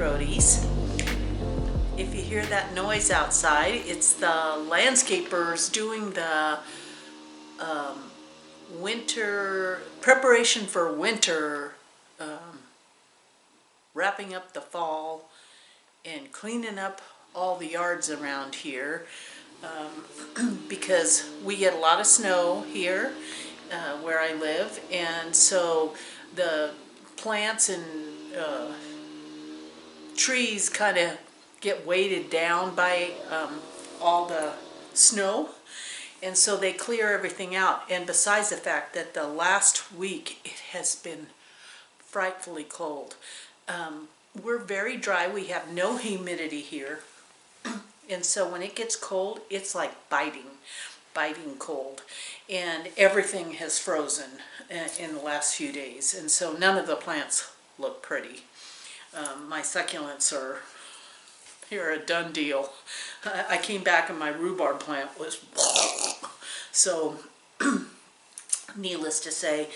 Roadies. If you hear that noise outside, it's the landscapers doing the winter preparation for winter, wrapping up the fall and cleaning up all the yards around here, because we get a lot of snow here where I live, and so the plants and trees kind of get weighted down by all the snow, and so they clear everything out. And besides the fact that the last week it has been frightfully cold, we're very dry. We have no humidity here, and so when it gets cold, it's like biting cold, and everything has frozen in the last few days, and so none of the plants look pretty. My succulents are a done deal. I came back and my rhubarb plant was so needless to say,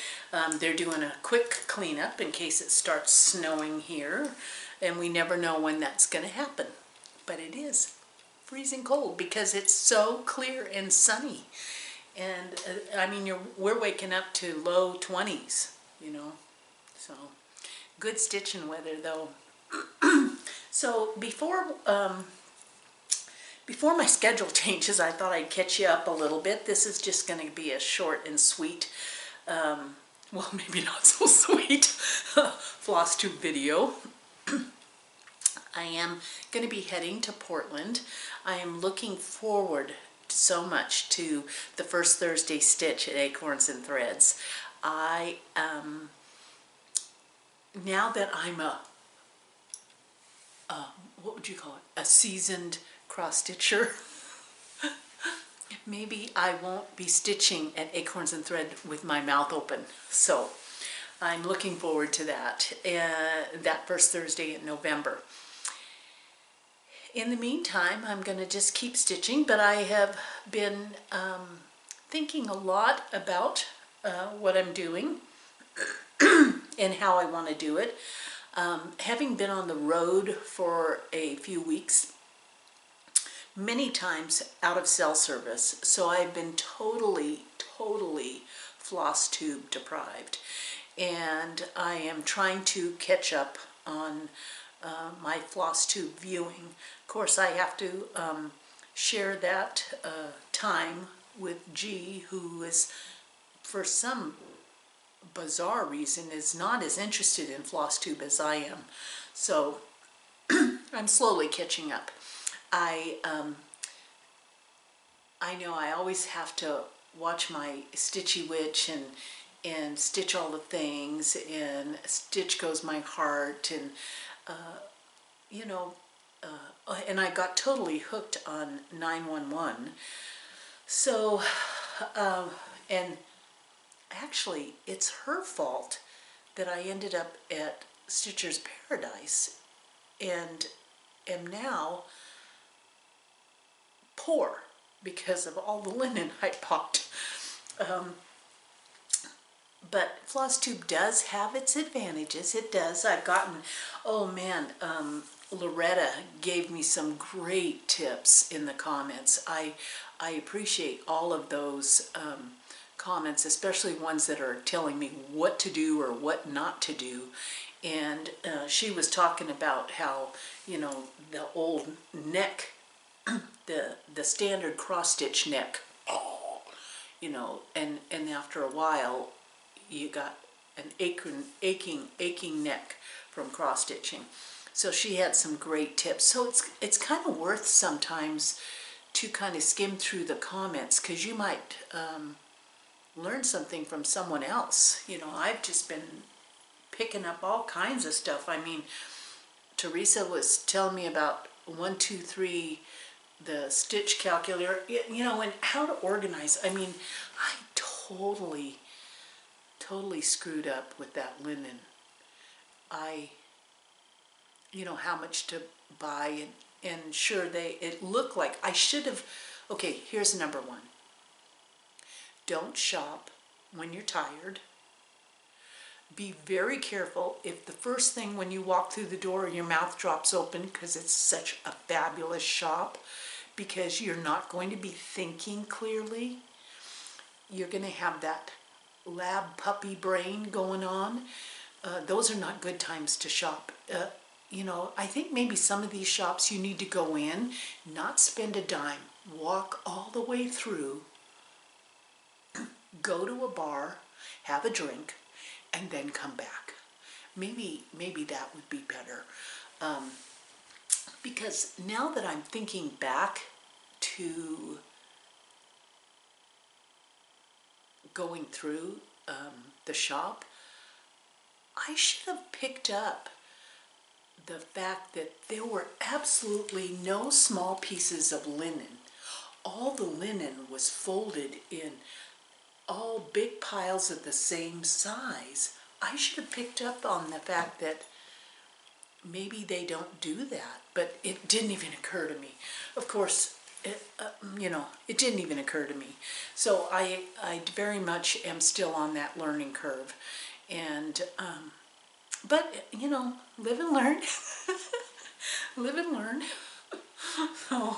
they're doing a quick cleanup in case it starts snowing here, and we never know when that's going to happen, but it is freezing cold because it's so clear and sunny. And I mean, we're waking up to low 20s, you know, so good stitching weather though. So before my schedule changes, I thought I'd catch you up a little bit. This is just going to be a short and sweet, well, maybe not so sweet, floss tube video. I am going to be heading to Portland. I am looking forward so much to the first Thursday stitch at Acorns and Threads. Now that I'm what would you call it? A seasoned cross stitcher. Maybe I won't be stitching at Acorns and Thread with my mouth open. So I'm looking forward to that, that first Thursday in November. In the meantime, I'm going to just keep stitching, but I have been thinking a lot about what I'm doing and how I want to do it. Having been on the road for a few weeks, many times out of cell service, so I've been totally floss tube deprived, and I am trying to catch up on my floss tube viewing. Of course, I have to share that time with G, who is, for some bizarre reason, is not as interested in floss tube as I am. So I'm slowly catching up. I know I always have to watch my Stitchy Witch and stitch all the things, and stitch goes my heart, and you know, and I got totally hooked on NineOneOne. So and actually, it's her fault that I ended up at Stitcher's Paradise and am now poor because of all the linen I bought. But floss tube does have its advantages. It does. I've gotten, oh man, Loretta gave me some great tips in the comments. I appreciate all of those comments, especially ones that are telling me what to do or what not to do. And she was talking about how, you know, the old neck, the standard cross stitch neck, you know, and after a while you got an aching neck from cross stitching. So she had some great tips. So it's kind of worth sometimes to kind of skim through the comments, because you might learn something from someone else. You know, I've just been picking up all kinds of stuff. I mean, Teresa was telling me about 1, 2, 3, the stitch calculator, you know, and how to organize. I mean, I totally screwed up with that linen. You know, how much to buy, and sure, it looked like I should have. Okay, here's number 1. Don't shop when you're tired. Be very careful if the first thing when you walk through the door your mouth drops open, because it's such a fabulous shop, because you're not going to be thinking clearly. You're going to have that lab puppy brain going on. Those are not good times to shop. You know, I think maybe some of these shops you need to go in, not spend a dime, walk all the way through, go to a bar, have a drink, and then come back. Maybe that would be better. Because now that I'm thinking back to going through the shop, I should have picked up the fact that there were absolutely no small pieces of linen. All the linen was folded in all big piles of the same size. I should have picked up on the fact that maybe they don't do that, but it didn't even occur to me. Of course, you know, it didn't even occur to me. So I very much am still on that learning curve. And, but, you know, live and learn. Live and learn. So,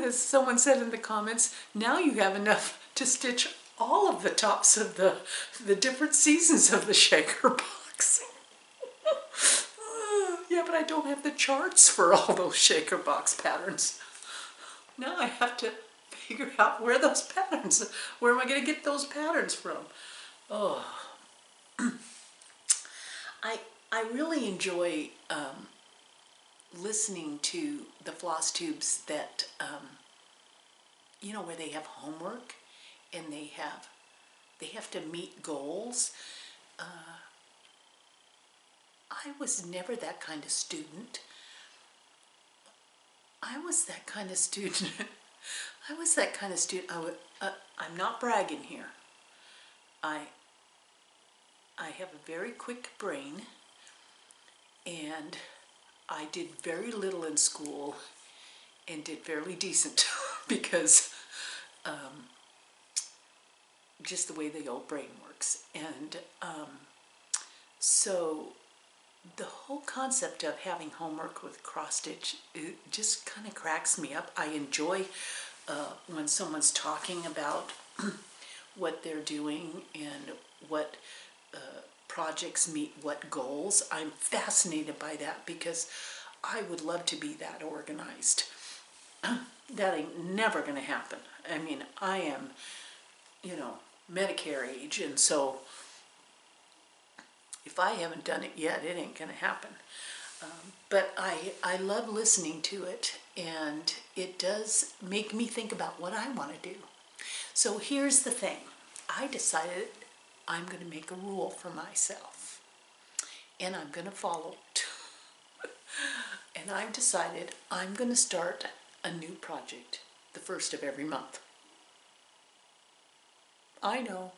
as someone said in the comments, now you have enough to stitch all of the tops of the different seasons of the shaker box. Yeah, but I don't have the charts for all those shaker box patterns. Now I have to figure out where am I going to get those patterns from? Oh, I really enjoy listening to the Floss Tubes that, you know, where they have homework and they have to meet goals. I was never that kind of student. I was that kind of student. I'm not bragging here. I have a very quick brain, and I did very little in school and did fairly decent because just the way the old brain works. And so the whole concept of having homework with cross stitch, it just kind of cracks me up. I enjoy when someone's talking about what they're doing and what projects meet what goals. I'm fascinated by that because I would love to be that organized. That ain't never going to happen. I mean, I am, you know, Medicare age, and so if I haven't done it yet, it ain't going to happen. But I love listening to it, and it does make me think about what I want to do. So here's the thing. I decided I'm going to make a rule for myself, and I'm going to follow it. And I've decided I'm going to start a new project the first of every month. I know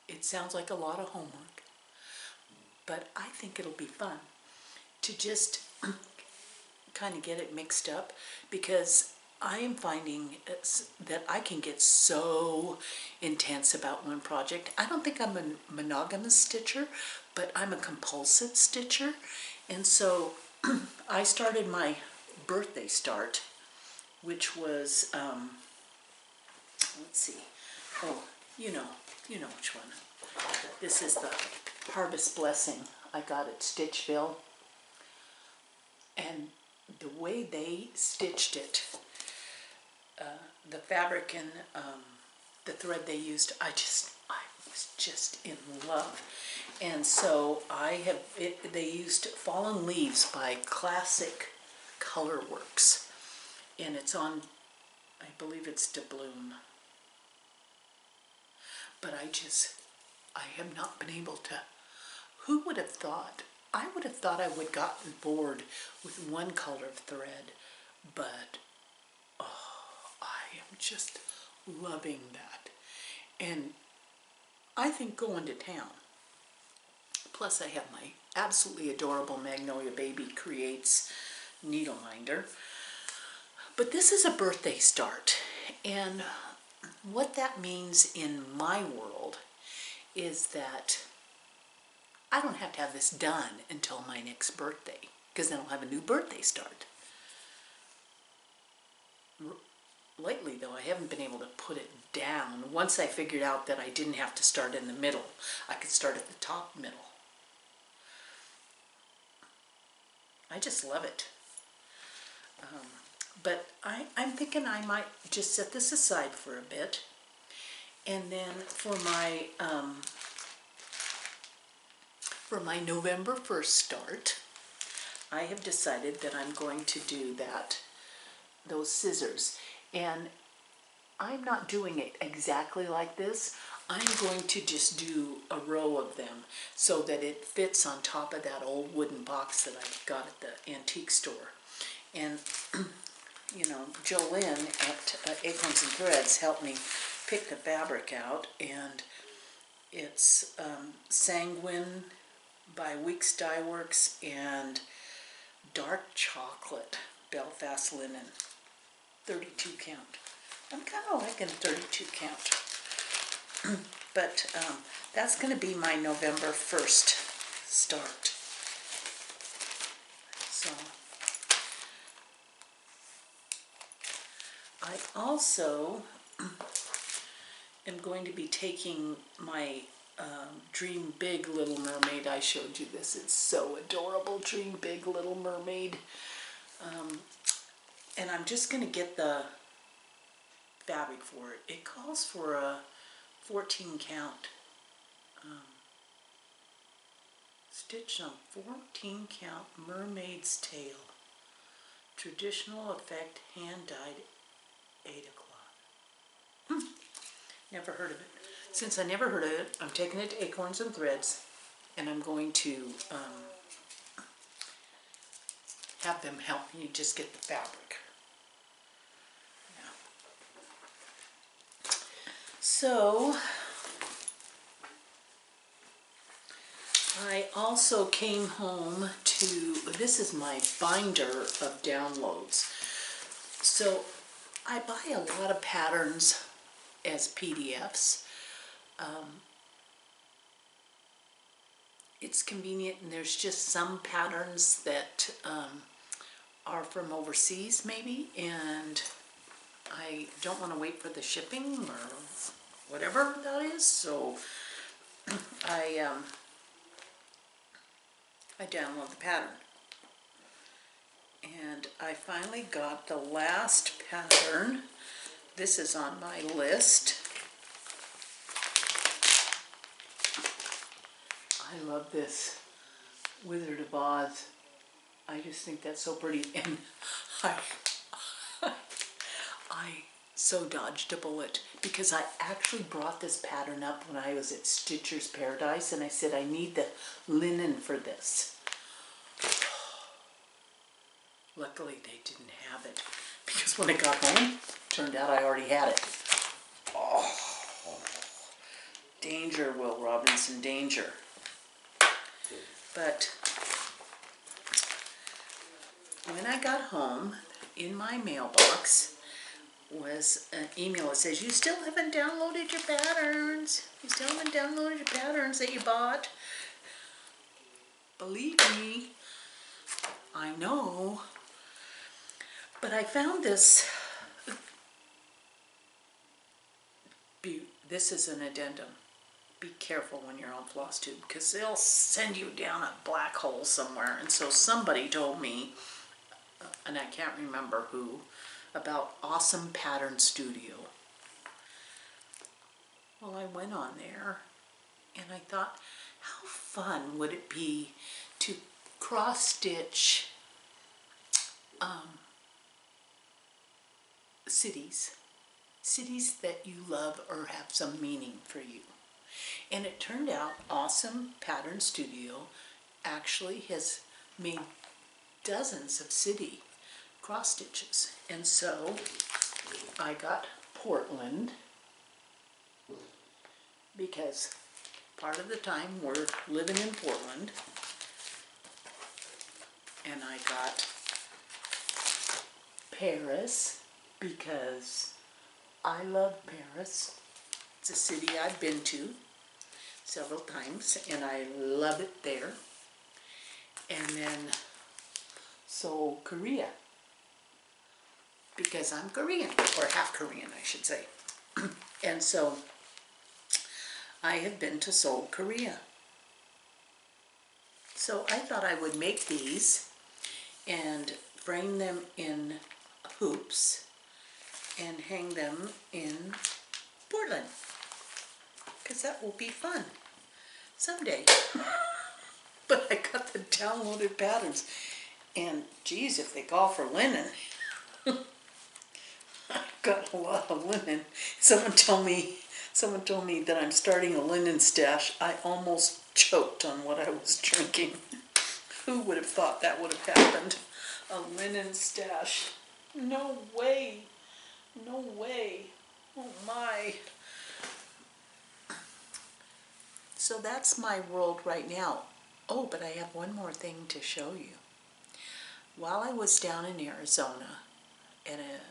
it sounds like a lot of homework, but I think it'll be fun to just kind of get it mixed up, because I am finding that I can get so intense about one project. I don't think I'm a monogamous stitcher, but I'm a compulsive stitcher. And so I started my birthday start, which was, let's see, oh, you know which one. This is the Harvest Blessing I got at Stitchville. And the way they stitched it, the fabric and the thread they used, I was just in love. And so they used Fallen Leaves by Classic Colorworks, and it's on, I believe it's Doubloon. But I have not been able to. Who would have thought? I would have thought I would have gotten bored with one color of thread, but I am just loving that. And I think going to town. Plus I have my absolutely adorable Magnolia Baby Creates needle minder. But this is a birthday start, and what that means in my world is that I don't have to have this done until my next birthday, because then I'll have a new birthday start. Lately though, I haven't been able to put it down. Once I figured out that I didn't have to start in the middle, I could start at the top middle. I just love it. But I'm thinking I might just set this aside for a bit, and then for my November 1st start, I have decided that I'm going to do those scissors. And I'm not doing it exactly like this. I'm going to just do a row of them so that it fits on top of that old wooden box that I got at the antique store. And, you know, Jolynn at Acorns and Threads helped me pick the fabric out, and it's Sanguine by Weeks Dye Works and Dark Chocolate Belfast Linen, 32 count. I'm kind of liking 32 count. But that's going to be my November 1st start. So I also am going to be taking my Dream Big Little Mermaid. I showed you this. It's so adorable. Dream Big Little Mermaid. And I'm just going to get the fabric for it. It calls for a 14 count. Stitched on 14 count mermaid's tail. Traditional effect, hand dyed Ada cloth. Never heard of it. Since I never heard of it, I'm taking it to Acorns and Threads, and I'm going to have them help me just get the fabric. Yeah. So I also came home to, this is my binder of downloads. So I buy a lot of patterns as PDFs. It's convenient, and there's just some patterns that are from overseas maybe, and I don't want to wait for the shipping or whatever that is, so I download the pattern. And I finally got the last pattern. This is on my list. I love this Wizard of Oz. I just think that's so pretty, and I so dodged a bullet, because I actually brought this pattern up when I was at Stitcher's Paradise, and I said I need the linen for this. Luckily they didn't have it, because when I got home, turned out I already had it. Oh, danger, Will Robinson, danger. But when I got home, in my mailbox was an email that says, you still haven't downloaded your patterns. You still haven't downloaded your patterns that you bought. Believe me, I know. But I found this. This is an addendum. Be careful when you're on Floss Tube, because they'll send you down a black hole somewhere. And so somebody told me, and I can't remember who, about Awesome Pattern Studio. Well, I went on there, and I thought, how fun would it be to cross-stitch cities that you love or have some meaning for you. And it turned out Awesome Pattern Studio actually has made dozens of city cross stitches. And so I got Portland, because part of the time we're living in Portland. And I got Paris, because I love Paris. It's a city I've been to. several times, and I love it there. And then Seoul, Korea, because I'm Korean, or half Korean, I should say. And so I have been to Seoul, Korea. So I thought I would make these and frame them in hoops and hang them in Portland, because that will be fun someday. But I got the downloaded patterns, and geez, if they call for linen, I've got a lot of linen. Someone told me that I'm starting a linen stash. I almost choked on what I was drinking. Who would have thought that would have happened? A linen stash. No way. No way. Oh my. So that's my world right now. Oh, but I have one more thing to show you. While I was down in Arizona at a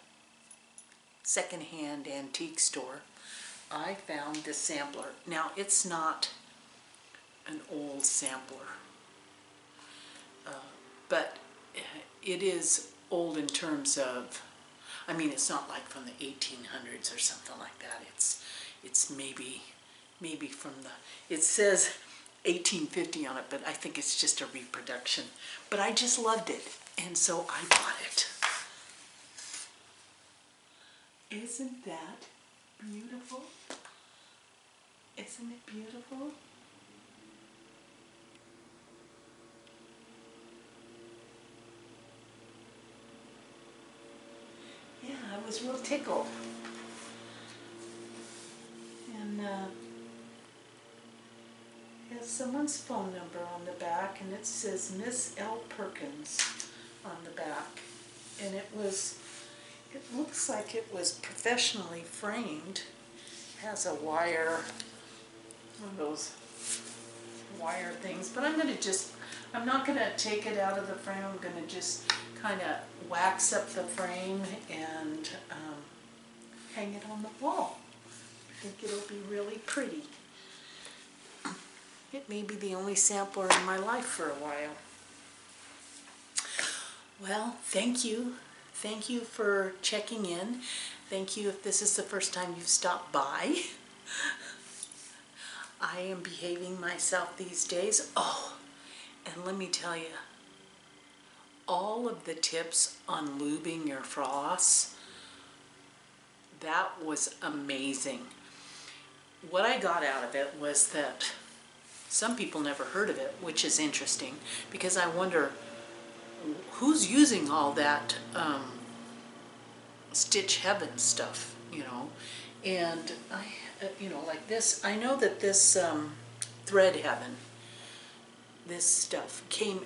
secondhand antique store, I found this sampler. Now, it's not an old sampler, but it is old in terms of, I mean, it's not like from the 1800s or something like that. It's maybe from the, it says 1850 on it, but I think it's just a reproduction. But I just loved it, and so I bought it. Isn't that beautiful? Isn't it beautiful? Yeah, I was real tickled. And it has someone's phone number on the back, and it says Miss L. Perkins on the back. And it looks like it was professionally framed. It has a wire, one of those wire things, but I'm not going to take it out of the frame. I'm going to just kind of wax up the frame and hang it on the wall. I think it'll be really pretty. It may be the only sampler in my life for a while. Well, thank you. Thank you for checking in. Thank you if this is the first time you've stopped by. I am behaving myself these days. Oh, and let me tell you, all of the tips on lubing your floss, that was amazing. What I got out of it was that some people never heard of it, which is interesting, because I wonder who's using all that Stitch Heaven stuff, you know. And I, you know, like this, I know that this Thread Heaven, this stuff came,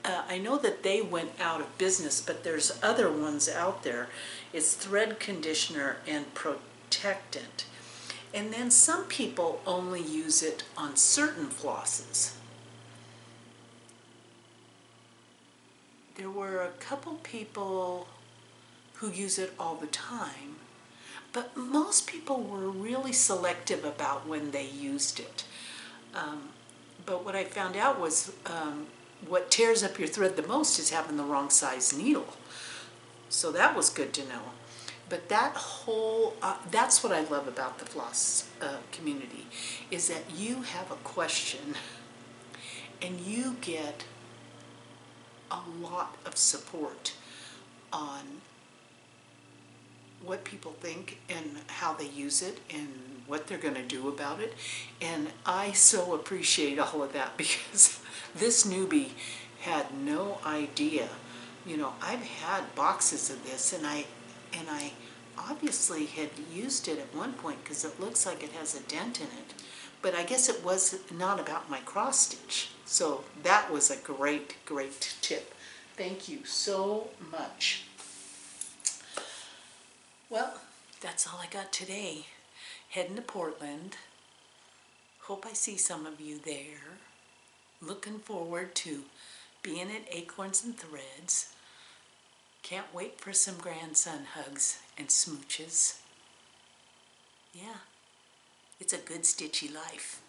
I know that they went out of business, but there's other ones out there. It's thread conditioner and protectant. And then some people only use it on certain flosses. There were a couple people who use it all the time, but most people were really selective about when they used it. But what I found out was what tears up your thread the most is having the wrong size needle. So that was good to know. But that whole, that's what I love about the floss community, is that you have a question and you get a lot of support on what people think and how they use it and what they're going to do about it. And I so appreciate all of that, because this newbie had no idea. You know, I've had boxes of this, and I obviously had used it at one point because it looks like it has a dent in it. But I guess it was not about my cross stitch. So that was a great, great tip. Thank you so much. Well, that's all I got today. Heading to Portland. Hope I see some of you there. Looking forward to being at Acorns and Threads. Can't wait for some grandson hugs and smooches. Yeah, it's a good stitchy life.